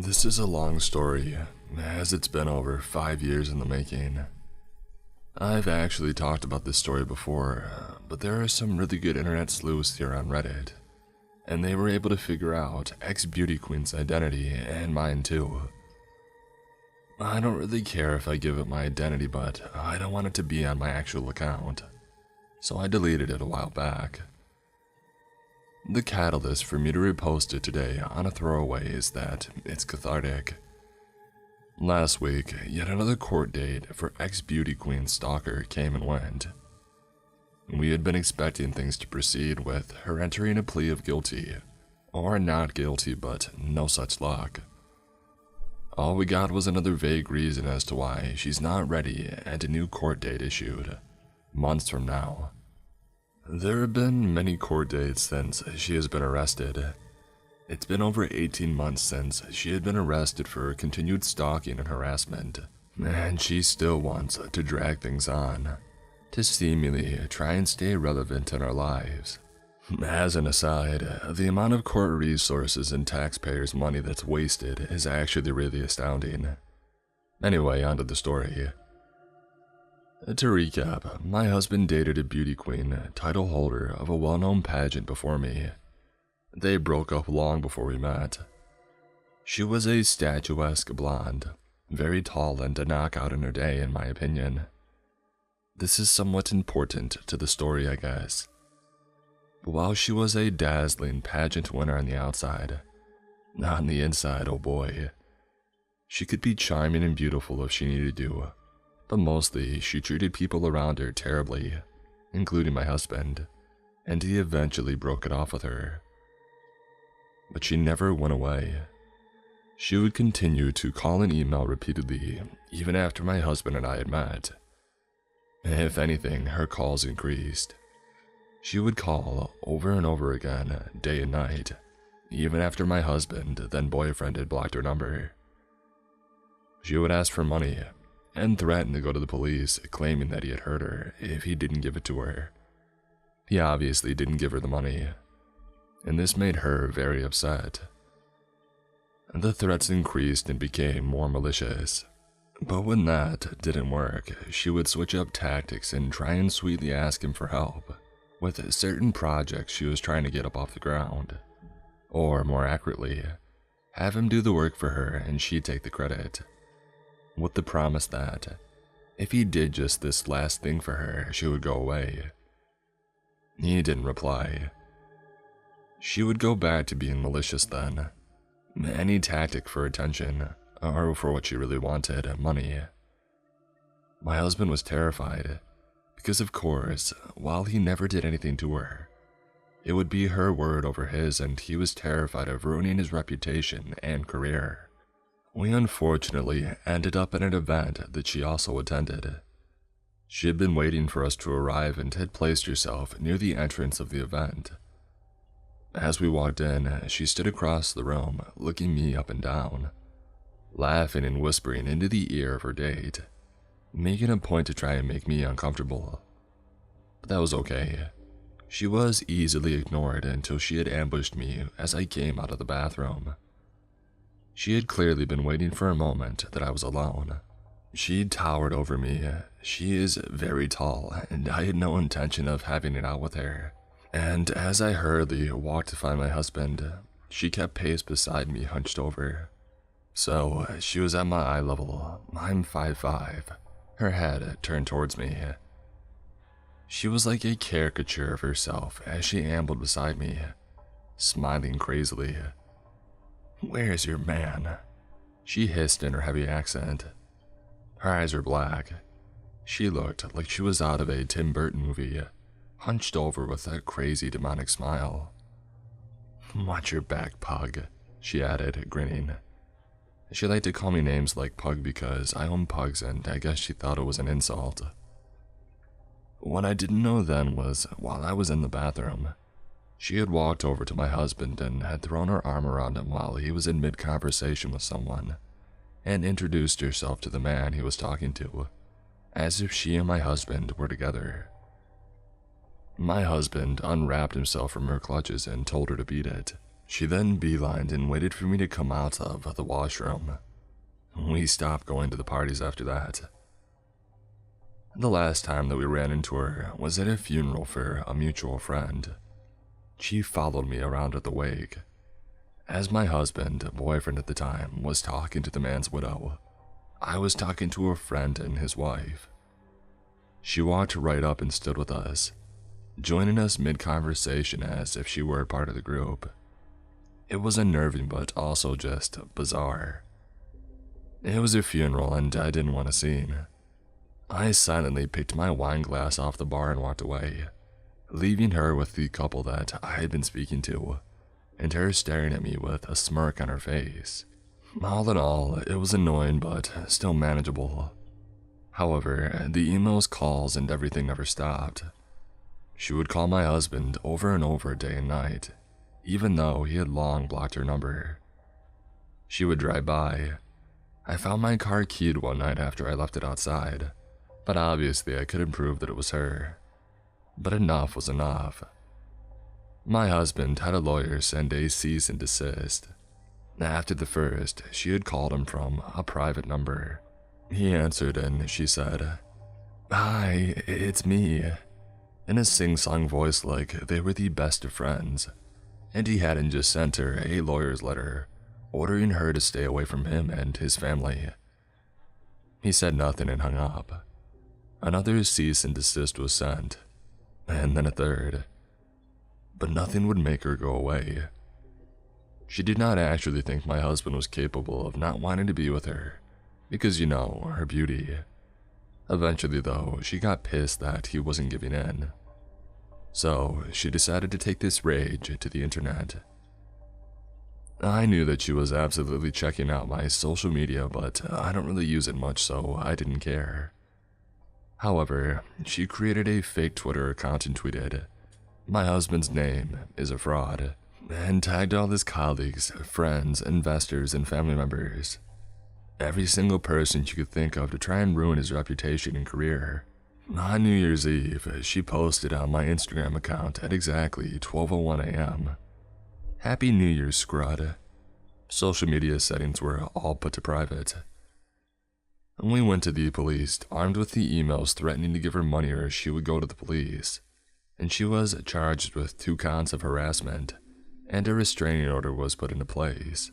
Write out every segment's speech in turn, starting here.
This is a long story, as it's been over 5 years in the making. I've actually talked about this story before, but there are some really good internet sleuths here on Reddit, and they were able to figure out ex-beauty queen's identity and mine too. I don't really care if I give it my identity, but I don't want it to be on my actual account, so I deleted it a while back. The catalyst for me to repost it today on a throwaway is that it's cathartic. Last week, yet another court date for ex-beauty queen Stalker came and went. We had been expecting things to proceed with her entering a plea of guilty, or not guilty, but no such luck. All we got was another vague reason as to why she's not ready and a new court date issued, months from now. There have been many court dates since she has been arrested. It's been over 18 months since she had been arrested for continued stalking and harassment, and she still wants to drag things on, to seemingly try and stay relevant in our lives. As an aside, the amount of court resources and taxpayers' money that's wasted is actually really astounding. Anyway, onto the story. To recap, my husband dated a beauty queen, title holder of a well-known pageant before me. They broke up long before we met. She was a statuesque blonde, very tall and a knockout in her day in my opinion. This is somewhat important to the story, I guess. But while she was a dazzling pageant winner on the outside, on the inside, oh boy, she could be charming and beautiful if she needed to. But mostly, she treated people around her terribly, including my husband, and he eventually broke it off with her. But she never went away. She would continue to call and email repeatedly, even after my husband and I had met. If anything, her calls increased. She would call over and over again, day and night, even after my husband, then boyfriend, had blocked her number. She would ask for money, and threatened to go to the police, claiming that he had hurt her if he didn't give it to her. He obviously didn't give her the money, and this made her very upset. The threats increased and became more malicious, but when that didn't work, she would switch up tactics and try and sweetly ask him for help with certain projects she was trying to get up off the ground, or more accurately, have him do the work for her and she'd take the credit, with the promise that, if he did just this last thing for her, she would go away. He didn't reply. She would go back to being malicious then. Any tactic for attention, or for what she really wanted, money. My husband was terrified, because of course, while he never did anything to her, it would be her word over his, and he was terrified of ruining his reputation and career. We unfortunately ended up at an event that she also attended. She had been waiting for us to arrive and had placed herself near the entrance of the event. As we walked in, she stood across the room, looking me up and down, laughing and whispering into the ear of her date, making a point to try and make me uncomfortable. But that was okay. She was easily ignored until she had ambushed me as I came out of the bathroom. She had clearly been waiting for a moment that I was alone. She towered over me. She is very tall, and I had no intention of having it out with her. And as I hurriedly walked to find my husband, she kept pace beside me, hunched over. So she was at my eye level. I'm 5'5". Her head turned towards me. She was like a caricature of herself as she ambled beside me, smiling crazily. "Where's your man?" she hissed in her heavy accent. Her eyes were black. She looked like she was out of a Tim Burton movie, hunched over with that crazy demonic smile. "Watch your back, Pug," she added, grinning. She liked to call me names like Pug because I own pugs, and I guess she thought it was an insult. What I didn't know then was, while I was in the bathroom, she had walked over to my husband and had thrown her arm around him while he was in mid-conversation with someone, and introduced herself to the man he was talking to, as if she and my husband were together. My husband unwrapped himself from her clutches and told her to beat it. She then beelined and waited for me to come out of the washroom. We stopped going to the parties after that. The last time that we ran into her was at a funeral for a mutual friend. She followed me around at the wake. As my husband, boyfriend at the time, was talking to the man's widow, I was talking to a friend and his wife. She walked right up and stood with us, joining us mid-conversation as if she were a part of the group. It was unnerving but also just bizarre. It was a funeral and I didn't want a scene. I silently picked my wine glass off the bar and walked away, leaving her with the couple that I had been speaking to, and her staring at me with a smirk on her face. All in all, it was annoying but still manageable. However, the emails, calls, and everything never stopped. She would call my husband over and over day and night, even though he had long blocked her number. She would drive by. I found my car keyed one night after I left it outside, but obviously I couldn't prove that it was her. But enough was enough. My husband had a lawyer send a cease and desist. After the first, she had called him from a private number. He answered and she said, "Hi, it's me," in a sing-song voice like they were the best of friends, and he hadn't just sent her a lawyer's letter ordering her to stay away from him and his family. He said nothing and hung up. Another cease and desist was sent, and then a third. But nothing would make her go away. She did not actually think my husband was capable of not wanting to be with her, because you know, her beauty. Eventually though, she got pissed that he wasn't giving in. So she decided to take this rage to the internet. I knew that she was absolutely checking out my social media, but I don't really use it much, so I didn't care. However, she created a fake Twitter account and tweeted, "My husband's name is a fraud," and tagged all his colleagues, friends, investors, and family members. Every single person she could think of to try and ruin his reputation and career. On New Year's Eve, she posted on my Instagram account at exactly 12:01 a.m. "Happy New Year's, Scrud." Social media settings were all put to private. We went to the police, armed with the emails threatening to give her money or she would go to the police, and she was charged with 2 counts of harassment, and a restraining order was put into place.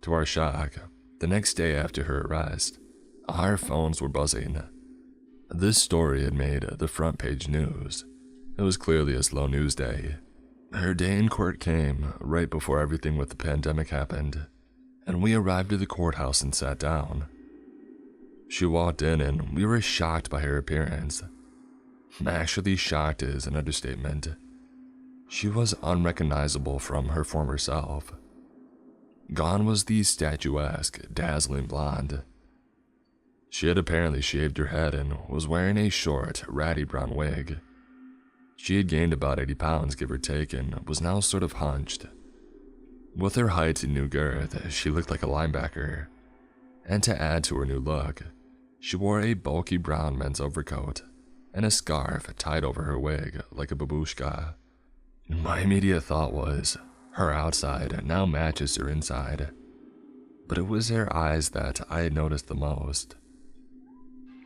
To our shock, the next day after her arrest, our phones were buzzing. This story had made the front page news. It was clearly a slow news day. Her day in court came right before everything with the pandemic happened, and we arrived at the courthouse and sat down. She walked in and we were shocked by her appearance. Actually, shocked is an understatement. She was unrecognizable from her former self. Gone was the statuesque, dazzling blonde. She had apparently shaved her head and was wearing a short, ratty brown wig. She had gained about 80 pounds, give or take, and was now sort of hunched. With her height and new girth, she looked like a linebacker. And to add to her new look, she wore a bulky brown men's overcoat and a scarf tied over her wig like a babushka. My immediate thought was, her outside now matches her inside. But it was her eyes that I had noticed the most.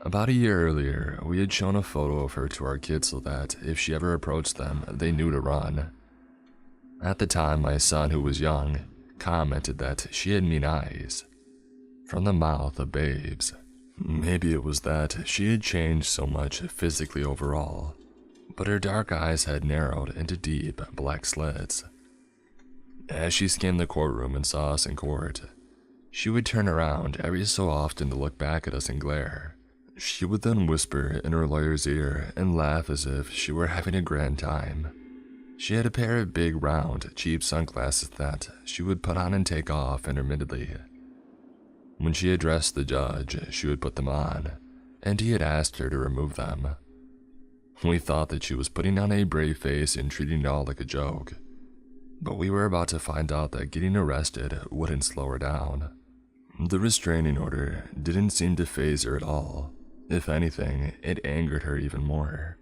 About a year earlier, we had shown a photo of her to our kids so that if she ever approached them, they knew to run. At the time, my son, who was young, commented that she had mean eyes. From the mouth of babes. Maybe it was that she had changed so much physically overall, but her dark eyes had narrowed into deep black slits. As she scanned the courtroom and saw us in court, she would turn around every so often to look back at us and glare. She would then whisper in her lawyer's ear and laugh as if she were having a grand time. She had a pair of big, round, cheap sunglasses that she would put on and take off intermittently. When she addressed the judge, she would put them on, and he had asked her to remove them. We thought that she was putting on a brave face and treating it all like a joke, but we were about to find out that getting arrested wouldn't slow her down. The restraining order didn't seem to faze her at all. If anything, it angered her even more.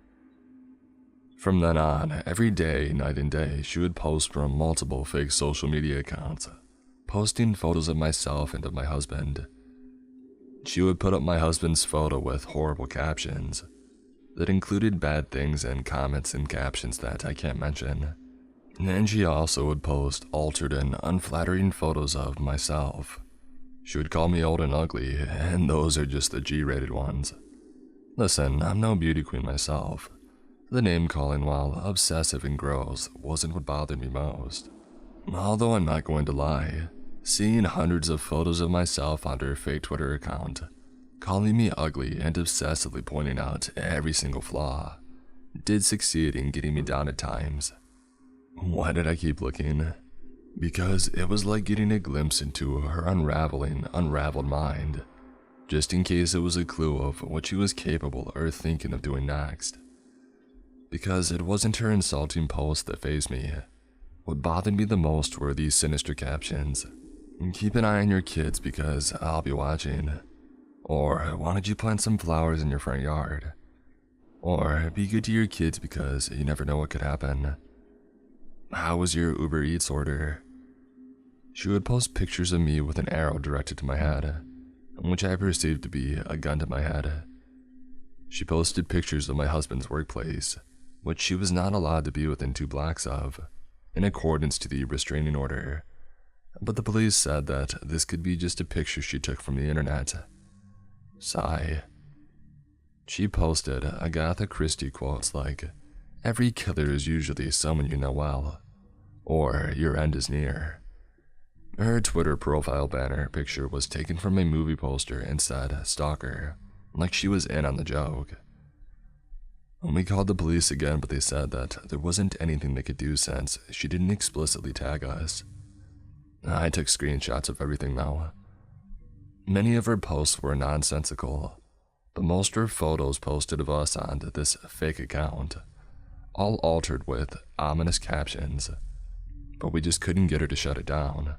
From then on, every day, night and day, she would post from multiple fake social media accounts, posting photos of myself and of my husband. She would put up my husband's photo with horrible captions that included bad things and comments and captions that I can't mention. And she also would post altered and unflattering photos of myself. She would call me old and ugly, and those are just the G-rated ones. Listen, I'm no beauty queen myself. The name-calling, while obsessive and gross, wasn't what bothered me most. Although I'm not going to lie, seeing hundreds of photos of myself on her fake Twitter account, calling me ugly and obsessively pointing out every single flaw, did succeed in getting me down at times. Why did I keep looking? Because it was like getting a glimpse into her unraveled mind, just in case it was a clue of what she was capable or thinking of doing next. Because it wasn't her insulting posts that fazed me. What bothered me the most were these sinister captions. Keep an eye on your kids because I'll be watching. Or, why don't you plant some flowers in your front yard? Or, be good to your kids because you never know what could happen. How was your Uber Eats order? She would post pictures of me with an arrow directed to my head, which I perceived to be a gun to my head. She posted pictures of my husband's workplace, which she was not allowed to be within 2 blocks of, in accordance to the restraining order. But the police said that this could be just a picture she took from the internet. Sigh. She posted Agatha Christie quotes like, "Every killer is usually someone you know well," or "Your end is near." Her Twitter profile banner picture was taken from a movie poster and said "Stalker," like she was in on the joke. We called the police again, but they said that there wasn't anything they could do since she didn't explicitly tag us. I took screenshots of everything though. Many of her posts were nonsensical, but most were photos posted of us on this fake account, all altered with ominous captions, but we just couldn't get her to shut it down.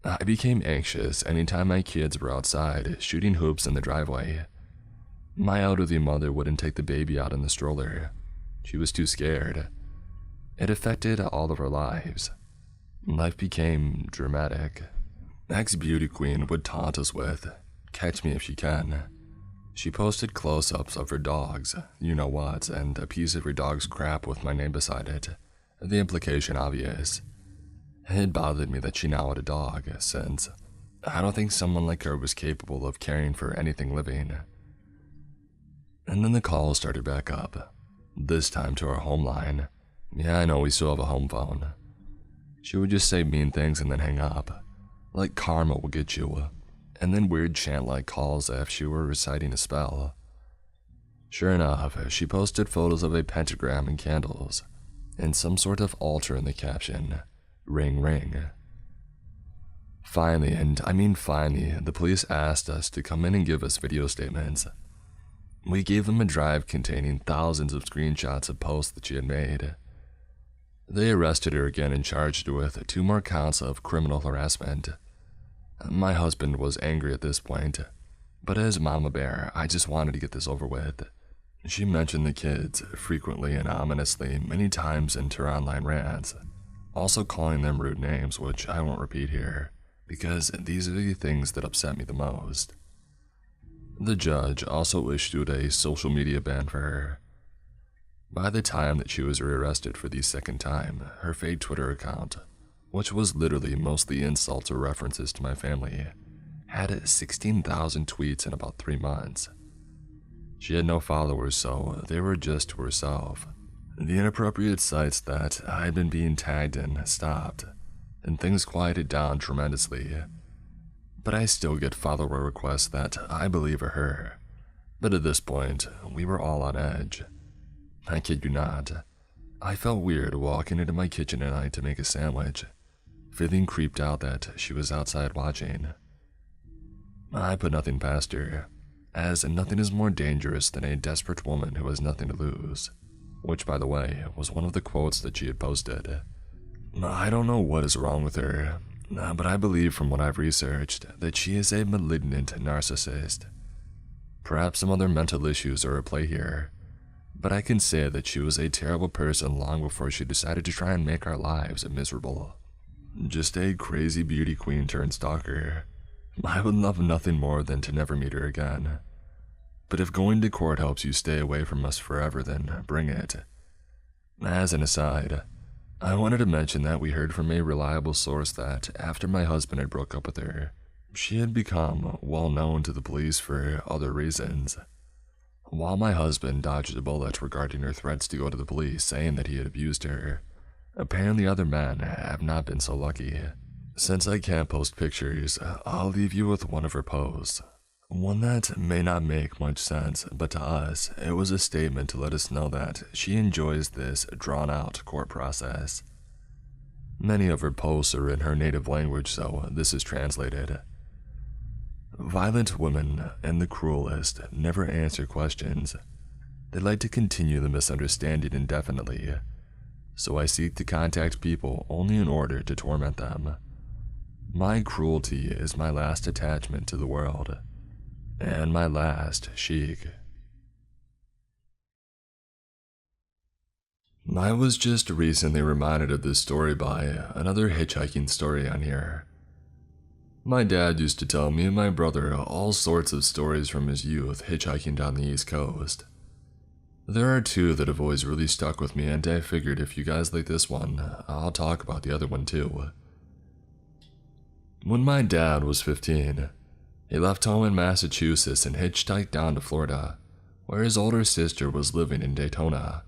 I became anxious anytime my kids were outside shooting hoops in the driveway. My elderly mother wouldn't take the baby out in the stroller. She was too scared. It affected all of our lives. Life became dramatic. Ex-beauty queen would taunt us with, "Catch me if you can." She posted close-ups of her dogs, you-know-what, and a piece of her dog's crap with my name beside it, the implication obvious. It bothered me that she now had a dog, since I don't think someone like her was capable of caring for anything living. And then the calls started back up, this time to our home line. Yeah, I know we still have a home phone. She would just say mean things and then hang up, like karma will get you, and then weird chant-like calls as if she were reciting a spell. Sure enough, she posted photos of a pentagram and candles, and some sort of altar in the caption, "Ring ring." Finally, and I mean finally, the police asked us to come in and give us video statements. We gave them a drive containing thousands of screenshots of posts that she had made. They arrested her again and charged her with 2 more counts of criminal harassment. My husband was angry at this point, but as Mama Bear, I just wanted to get this over with. She mentioned the kids frequently and ominously many times in her online rants, also calling them rude names, which I won't repeat here, because these are the things that upset me the most. The judge also issued a social media ban for her. By the time that she was rearrested for the 2nd time, her fake Twitter account, which was literally mostly insults or references to my family, had 16,000 tweets in about 3 months. She had no followers, so they were just to herself. The inappropriate sites that I had been being tagged in stopped, and things quieted down tremendously. But I still get follower requests that I believe are her. But at this point, we were all on edge. I kid you not. I felt weird walking into my kitchen at night to make a sandwich, feeling creeped out that she was outside watching. I put nothing past her, as nothing is more dangerous than a desperate woman who has nothing to lose, which, by the way, was one of the quotes that she had posted. I don't know what is wrong with her, but I believe from what I've researched that she is a malignant narcissist. Perhaps some other mental issues are at play here, but I can say that she was a terrible person long before she decided to try and make our lives miserable. Just a crazy beauty queen turned stalker. I would love nothing more than to never meet her again. But if going to court helps you stay away from us forever, then bring it. As an aside, I wanted to mention that we heard from a reliable source that after my husband had broke up with her, she had become well known to the police for other reasons. While my husband dodged a bullet regarding her threats to go to the police saying that he had abused her, apparently other men have not been so lucky. Since I can't post pictures, I'll leave you with one of her posts. One that may not make much sense, but to us, it was a statement to let us know that she enjoys this drawn-out court process. Many of her posts are in her native language, so this is translated. Violent women and the cruelest never answer questions. They like to continue the misunderstanding indefinitely, so I seek to contact people only in order to torment them. My cruelty is my last attachment to the world, and my last chic. I was just recently reminded of this story by another hitchhiking story on here. My dad used to tell me and my brother all sorts of stories from his youth hitchhiking down the East Coast. There are two that have always really stuck with me, and I figured if you guys like this one, I'll talk about the other one too. When my dad was 15, he left home in Massachusetts and hitchhiked down to Florida, where his older sister was living in Daytona.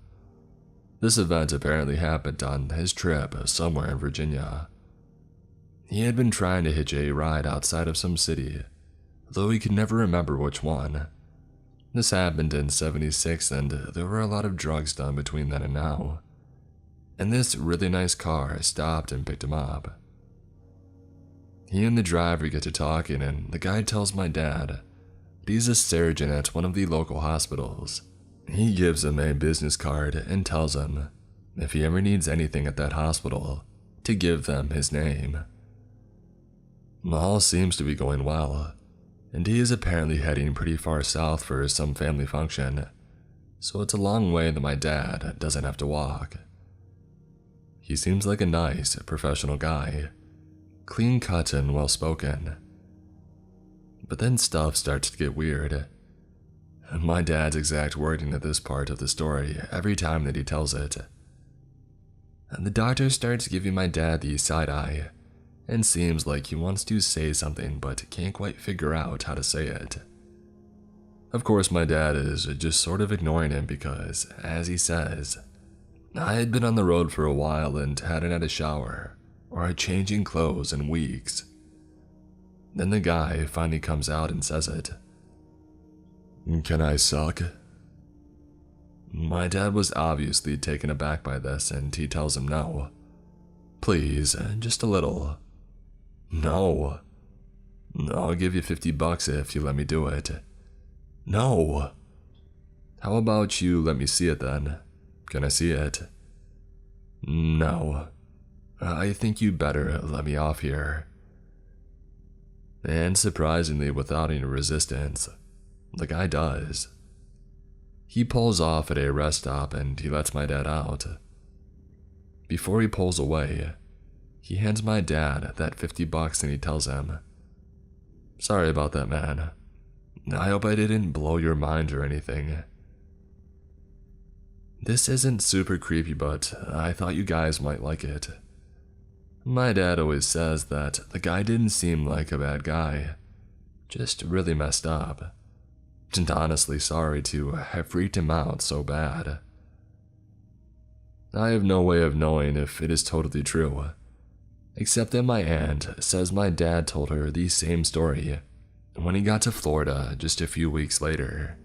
This event apparently happened on his trip somewhere in Virginia. He had been trying to hitch a ride outside of some city, though he could never remember which one. This happened in '76, and there were a lot of drugs done between then and now. And this really nice car stopped and picked him up. He and the driver get to talking, and the guy tells my dad that he's a surgeon at one of the local hospitals. He gives him a business card and tells him, if he ever needs anything at that hospital, to give them his name. All seems to be going well, and he is apparently heading pretty far south for some family function, so it's a long way that my dad doesn't have to walk. He seems like a nice, professional guy, clean-cut and well-spoken. But then stuff starts to get weird. My dad's exact wording at this part of the story every time that he tells it. And the doctor starts giving my dad the side eye, and seems like he wants to say something but can't quite figure out how to say it. Of course, my dad is just sort of ignoring him because, as he says, I had been on the road for a while and hadn't had a shower or changing clothes in weeks. Then the guy finally comes out and says it. Can I suck? My dad was obviously taken aback by this, and he tells him no. Please, just a little. No. I'll give you $50 if you let me do it. No. How about you let me see it then? Can I see it? No. I think you better let me off here. And surprisingly, without any resistance, the guy does. He pulls off at a rest stop and he lets my dad out. Before he pulls away, he hands my dad that $50 and he tells him, "Sorry about that, man. I hope I didn't blow your mind or anything." This isn't super creepy, but I thought you guys might like it. My dad always says that the guy didn't seem like a bad guy, just really messed up. And honestly sorry to have freaked him out so bad. I have no way of knowing if it is totally true, except that my aunt says my dad told her the same story when he got to Florida just a few weeks later.